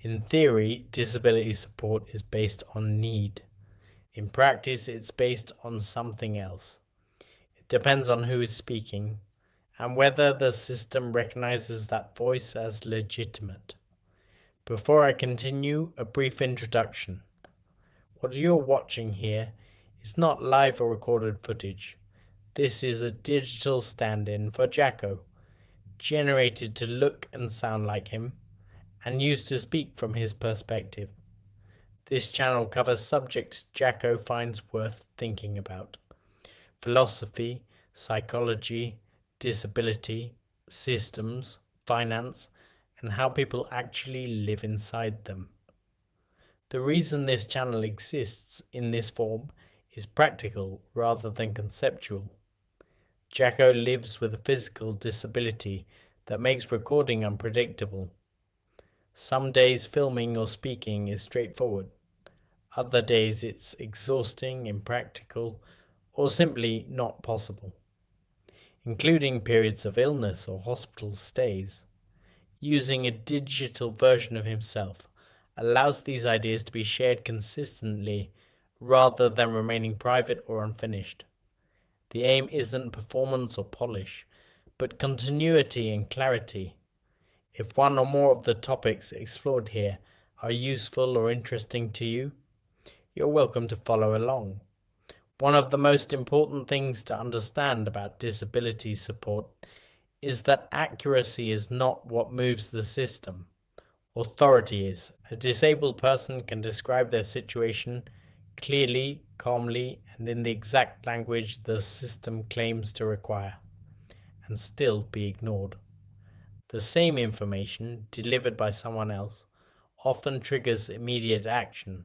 In theory, disability support is based on need. In practice, it's based on something else. It depends on who is speaking and whether the system recognizes that voice as legitimate. Before I continue, a brief introduction. What you're watching here is not live or recorded footage. This is a digital stand-in for Jacko, generated to look and sound like him, and used to speak from his perspective. This channel covers subjects Jacko finds worth thinking about: philosophy, psychology, disability, systems, finance, and how people actually live inside them. The reason this channel exists in this form is practical rather than conceptual. Jacko lives with a physical disability that makes recording unpredictable. Some days filming or speaking is straightforward. Other days it's exhausting, impractical, or simply not possible, including periods of illness or hospital stays. Using a digital version of himself allows these ideas to be shared consistently rather than remaining private or unfinished. The aim isn't performance or polish, but continuity and clarity. If one or more of the topics explored here are useful or interesting to you, you're welcome to follow along. One of the most important things to understand about disability support is that accuracy is not what moves the system. Authority is. A disabled person can describe their situation clearly, calmly, and in the exact language the system claims to require, and still be ignored. The same information, delivered by someone else, often triggers immediate action.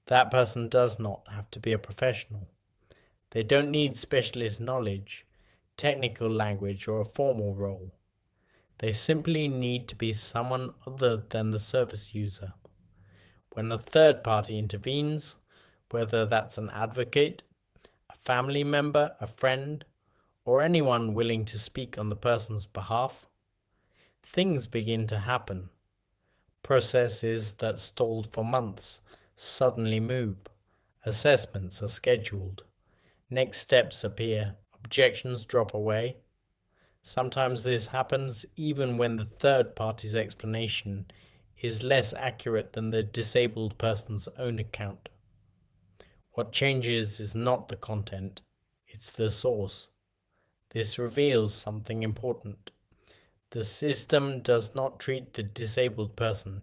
That person does not have to be a professional. They don't need specialist knowledge, technical language, or a formal role. They simply need to be someone other than the service user. When a third party intervenes, whether that's an advocate, a family member, a friend, or anyone willing to speak on the person's behalf, things begin to happen. Processes that stalled for months suddenly move. Assessments are scheduled. Next steps appear. Objections drop away. Sometimes this happens even when the third party's explanation is less accurate than the disabled person's own account. What changes is not the content, it's the source. This reveals something important. The system does not treat the disabled person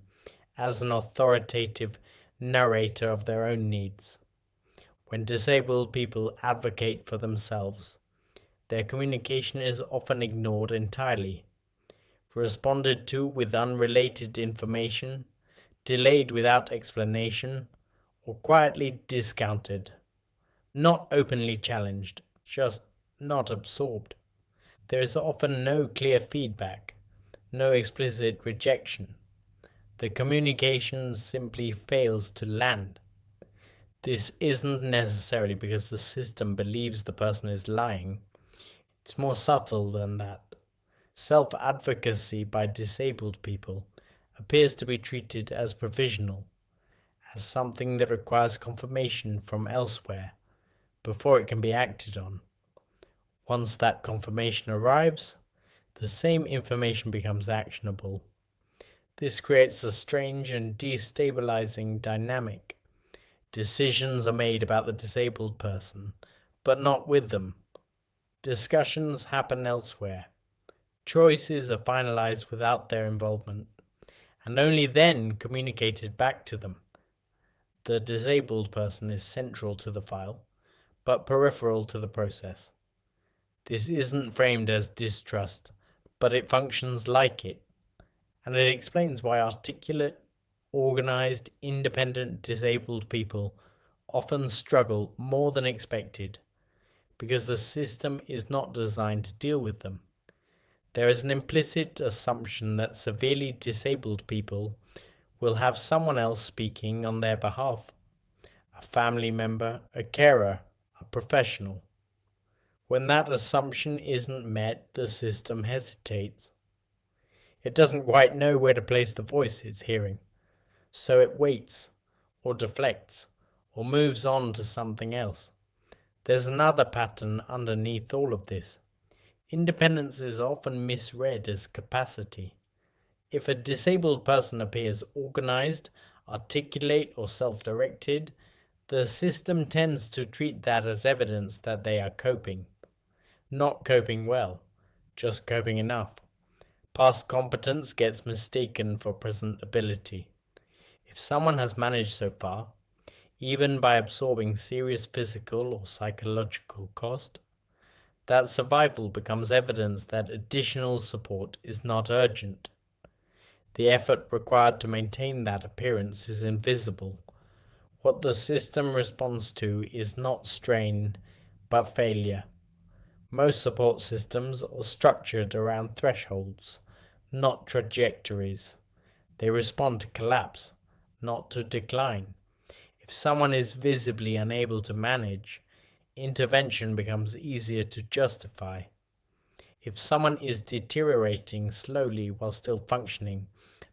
as an authoritative narrator of their own needs. When disabled people advocate for themselves, their communication is often ignored entirely, responded to with unrelated information, delayed without explanation, or quietly discounted. Not openly challenged, just not absorbed. There is often no clear feedback, no explicit rejection. The communication simply fails to land. This isn't necessarily because the system believes the person is lying. It's more subtle than that. Self-advocacy by disabled people appears to be treated as provisional, as something that requires confirmation from elsewhere before it can be acted on. Once that confirmation arrives, the same information becomes actionable. This creates a strange and destabilizing dynamic. Decisions are made about the disabled person, but not with them. Discussions happen elsewhere. Choices are finalized without their involvement, and only then communicated back to them. The disabled person is central to the file, but peripheral to the process. This isn't framed as distrust, but it functions like it, and it explains why articulate, organized, independent disabled people often struggle more than expected, because the system is not designed to deal with them. There is an implicit assumption that severely disabled people will have someone else speaking on their behalf: a family member, a carer, a professional. When that assumption isn't met, the system hesitates. It doesn't quite know where to place the voice it's hearing. so it waits, or deflects, or moves on to something else. There's another pattern underneath all of this. Independence is often misread as capacity. If a disabled person appears organized, articulate, or self-directed, the system tends to treat that as evidence that they are coping. Not coping well, just coping enough. Past competence gets mistaken for present ability. If someone has managed so far, even by absorbing serious physical or psychological cost, that survival becomes evidence that additional support is not urgent. The effort required to maintain that appearance is invisible. What the system responds to is not strain, but failure. Most support systems are structured around thresholds, not trajectories. They respond to collapse, not to decline. If someone is visibly unable to manage, intervention becomes easier to justify. If someone is deteriorating slowly while still functioning,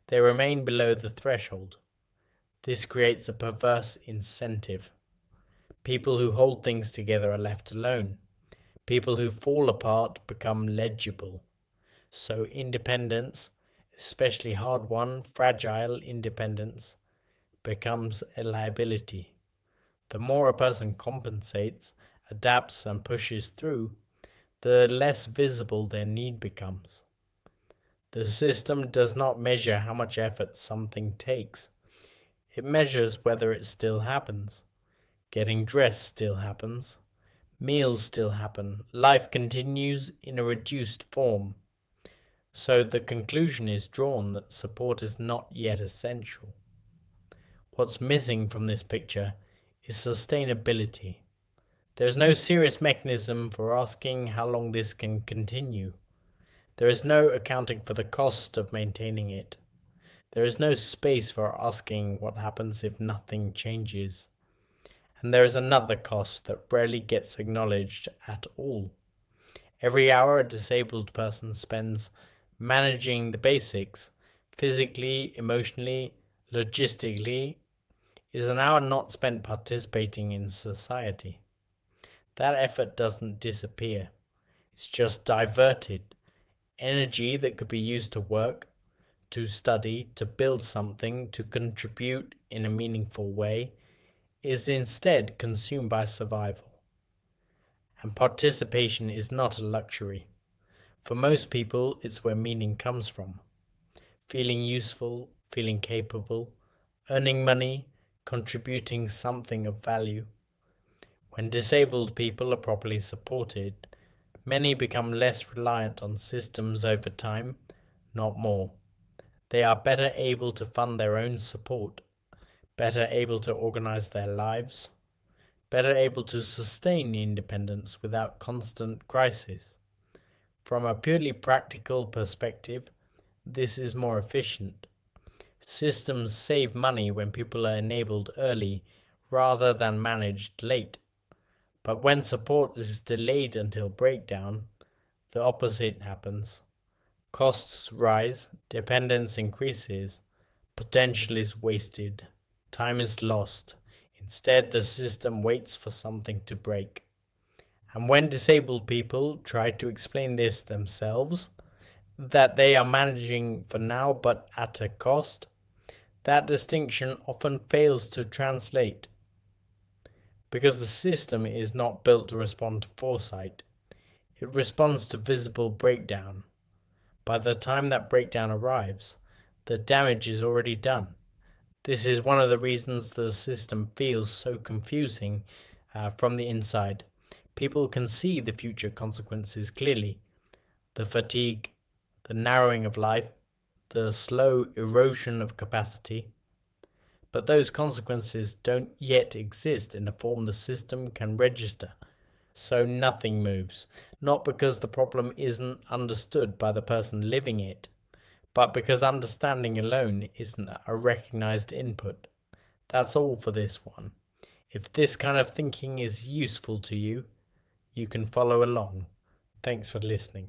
they remain below the threshold. This creates a perverse incentive. People who hold things together are left alone. People who fall apart become legible. So independence, especially hard-won, fragile independence, becomes a liability. The more a person compensates, adapts, and pushes through, the less visible their need becomes. The system does not measure how much effort something takes. It measures whether it still happens. Getting dressed still happens. Meals still happen. Life continues in a reduced form. So the conclusion is drawn that support is not yet essential. What's missing from this picture is sustainability. There is no serious mechanism for asking how long this can continue. There is no accounting for the cost of maintaining it. There is no space for asking what happens if nothing changes. And there is another cost that rarely gets acknowledged at all. Every hour a disabled person spends managing the basics, physically, emotionally, logistically, is an hour not spent participating in society. That effort doesn't disappear. It's just diverted. Energy that could be used to work, to study, to build something, to contribute in a meaningful way, is instead consumed by survival. And participation is not a luxury. For most people, it's where meaning comes from. Feeling useful, feeling capable, earning money, contributing something of value. When disabled people are properly supported, many become less reliant on systems over time, not more. They are better able to fund their own support, better able to organize their lives, better able to sustain independence without constant crisis. From a purely practical perspective, this is more efficient. Systems save money when people are enabled early rather than managed late. But when support is delayed until breakdown, the opposite happens. Costs rise, dependence increases, potential is wasted, time is lost. Instead, the system waits for something to break. And when disabled people try to explain this themselves, that they are managing for now but at a cost, that distinction often fails to translate. Because the system is not built to respond to foresight. It responds to visible breakdown. By the time that breakdown arrives, the damage is already done. This is one of the reasons the system feels so confusing from the inside. People can see the future consequences clearly. The fatigue, the narrowing of life, the slow erosion of capacity. But those consequences don't yet exist in a form the system can register. So nothing moves, not because the problem isn't understood by the person living it, but because understanding alone isn't a recognized input. That's all for this one. If this kind of thinking is useful to you, you can follow along. Thanks for listening.